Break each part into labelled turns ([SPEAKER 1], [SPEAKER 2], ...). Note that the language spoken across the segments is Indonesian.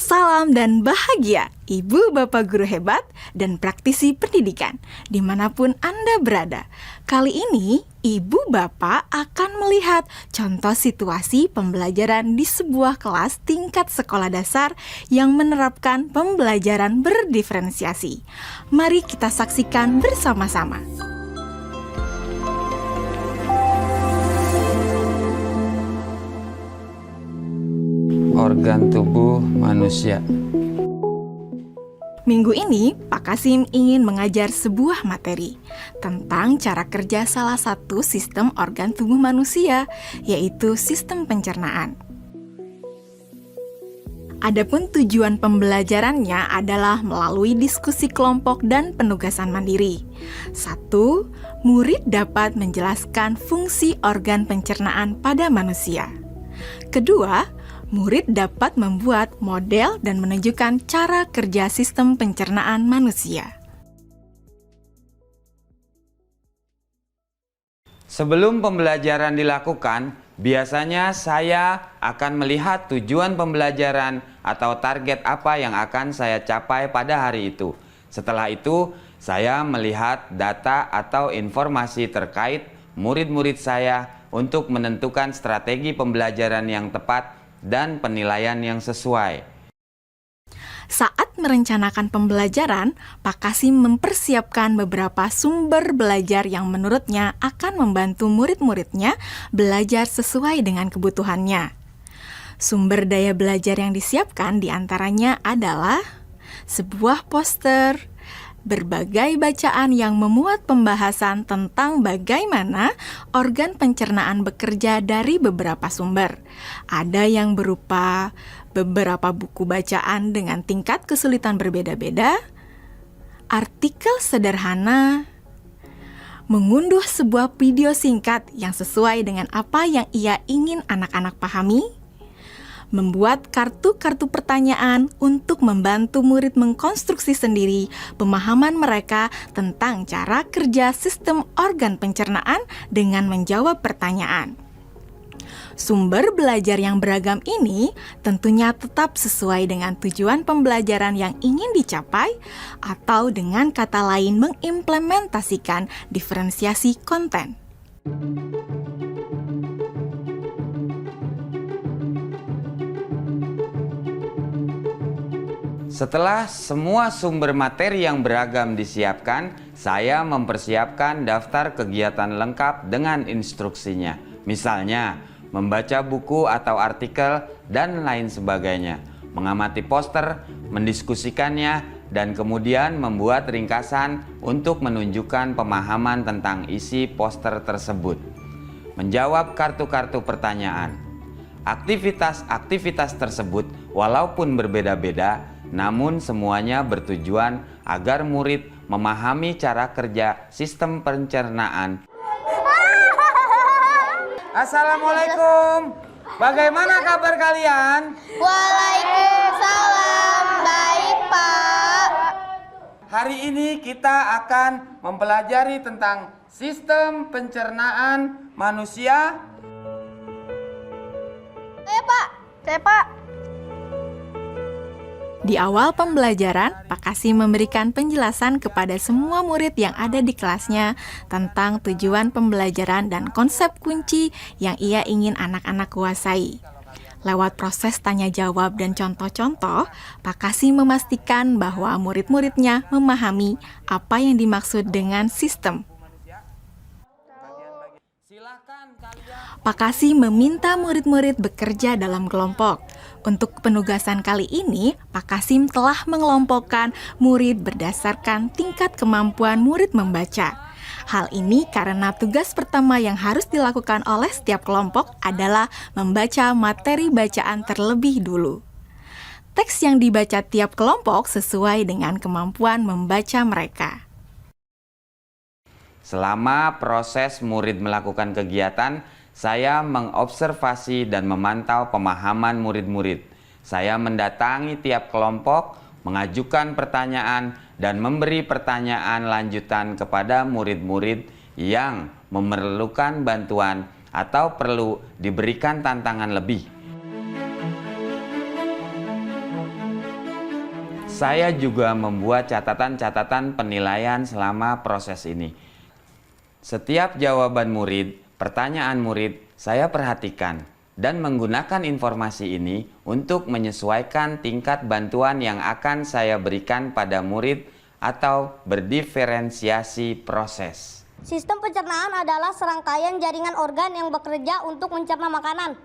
[SPEAKER 1] Salam dan bahagia, Ibu Bapak Guru hebat dan praktisi pendidikan, dimanapun Anda berada. Kali ini, Ibu Bapak akan melihat contoh situasi pembelajaran di sebuah kelas tingkat sekolah dasar yang menerapkan pembelajaran berdiferensiasi. Mari kita saksikan bersama-sama.
[SPEAKER 2] Organ tubuh manusia.
[SPEAKER 1] Minggu ini, Pak Kasim ingin mengajar sebuah materi tentang cara kerja salah satu sistem organ tubuh manusia, yaitu sistem pencernaan. Adapun tujuan pembelajarannya adalah melalui diskusi kelompok dan penugasan mandiri. 1. Murid dapat menjelaskan fungsi organ pencernaan pada manusia. Kedua, murid dapat membuat model dan menunjukkan cara kerja sistem pencernaan manusia.
[SPEAKER 2] Sebelum pembelajaran dilakukan, biasanya saya akan melihat tujuan pembelajaran atau target apa yang akan saya capai pada hari itu. Setelah itu, saya melihat data atau informasi terkait murid-murid saya untuk menentukan strategi pembelajaran yang tepat dan penilaian yang sesuai.
[SPEAKER 1] Saat merencanakan pembelajaran, Pak Kasim mempersiapkan beberapa sumber belajar yang menurutnya akan membantu murid-muridnya belajar sesuai dengan kebutuhannya. Sumber daya belajar yang disiapkan diantaranya adalah sebuah poster, berbagai bacaan yang memuat pembahasan tentang bagaimana organ pencernaan bekerja dari beberapa sumber. Ada yang berupa beberapa buku bacaan dengan tingkat kesulitan berbeda-beda, artikel sederhana, mengunduh sebuah video singkat yang sesuai dengan apa yang ia ingin anak-anak pahami, membuat kartu-kartu pertanyaan untuk membantu murid mengkonstruksi sendiri pemahaman mereka tentang cara kerja sistem organ pencernaan dengan menjawab pertanyaan. Sumber belajar yang beragam ini tentunya tetap sesuai dengan tujuan pembelajaran yang ingin dicapai, atau dengan kata lain mengimplementasikan diferensiasi konten.
[SPEAKER 2] Setelah semua sumber materi yang beragam disiapkan, saya mempersiapkan daftar kegiatan lengkap dengan instruksinya. Misalnya, membaca buku atau artikel dan lain sebagainya, mengamati poster, mendiskusikannya, dan kemudian membuat ringkasan untuk menunjukkan pemahaman tentang isi poster tersebut. Menjawab kartu-kartu pertanyaan. Aktivitas-aktivitas tersebut walaupun berbeda-beda, namun semuanya bertujuan agar murid memahami cara kerja sistem pencernaan. Assalamualaikum. Bagaimana kabar kalian?
[SPEAKER 3] Waalaikumsalam. Baik, Pak.
[SPEAKER 2] Hari ini kita akan mempelajari tentang sistem pencernaan manusia.
[SPEAKER 3] Saya, Pak.
[SPEAKER 1] Di awal pembelajaran, Pak Kasim memberikan penjelasan kepada semua murid yang ada di kelasnya tentang tujuan pembelajaran dan konsep kunci yang ia ingin anak-anak kuasai. Lewat proses tanya jawab dan contoh-contoh, Pak Kasim memastikan bahwa murid-muridnya memahami apa yang dimaksud dengan sistem. Pak Kasim meminta murid-murid bekerja dalam kelompok. Untuk penugasan kali ini, Pak Kasim telah mengelompokkan murid berdasarkan tingkat kemampuan murid membaca. Hal ini karena tugas pertama yang harus dilakukan oleh setiap kelompok adalah membaca materi bacaan terlebih dulu. Teks yang dibaca tiap kelompok sesuai dengan kemampuan membaca mereka.
[SPEAKER 2] Selama proses murid melakukan kegiatan, saya mengobservasi dan memantau pemahaman murid-murid. Saya mendatangi tiap kelompok, mengajukan pertanyaan, dan memberi pertanyaan lanjutan kepada murid-murid yang memerlukan bantuan atau perlu diberikan tantangan lebih. Saya juga membuat catatan-catatan penilaian selama proses ini. Setiap jawaban murid, pertanyaan murid, saya perhatikan dan menggunakan informasi ini untuk menyesuaikan tingkat bantuan yang akan saya berikan pada murid atau berdiferensiasi proses.
[SPEAKER 3] Sistem pencernaan adalah serangkaian jaringan organ yang bekerja untuk mencerna makanan.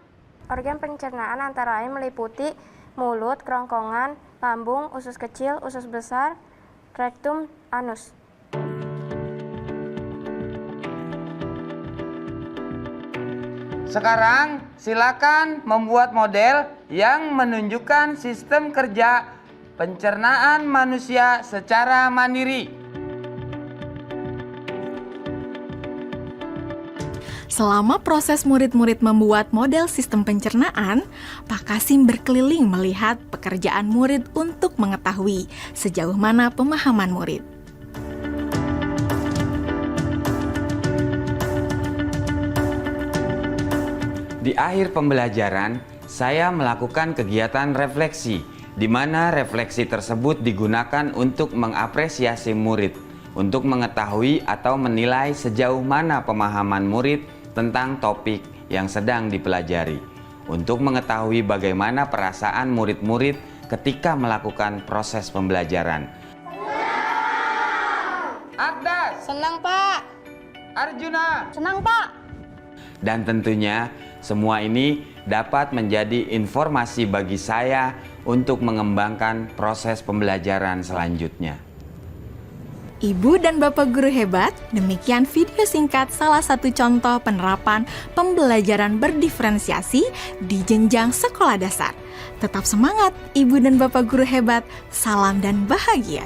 [SPEAKER 4] Organ pencernaan antara lain meliputi mulut, kerongkongan, lambung, usus kecil, usus besar, rektum, anus.
[SPEAKER 2] Sekarang silakan membuat model yang menunjukkan sistem kerja pencernaan manusia secara mandiri.
[SPEAKER 1] Selama proses murid-murid membuat model sistem pencernaan, Pak Kasim berkeliling melihat pekerjaan murid untuk mengetahui sejauh mana pemahaman murid.
[SPEAKER 2] Di akhir pembelajaran, saya melakukan kegiatan refleksi, di mana refleksi tersebut digunakan untuk mengapresiasi murid, untuk mengetahui atau menilai sejauh mana pemahaman murid tentang topik yang sedang dipelajari, untuk mengetahui bagaimana perasaan murid-murid ketika melakukan proses pembelajaran. Ardas,
[SPEAKER 3] Senang, Pak.
[SPEAKER 2] Arjuna,
[SPEAKER 3] Senang, Pak.
[SPEAKER 2] dan tentunya semua ini dapat menjadi informasi bagi saya untuk mengembangkan proses pembelajaran selanjutnya.
[SPEAKER 1] Ibu dan Bapak guru hebat, demikian video singkat salah satu contoh penerapan pembelajaran berdiferensiasi di jenjang sekolah dasar. Tetap semangat, Ibu dan Bapak guru hebat. Salam dan bahagia.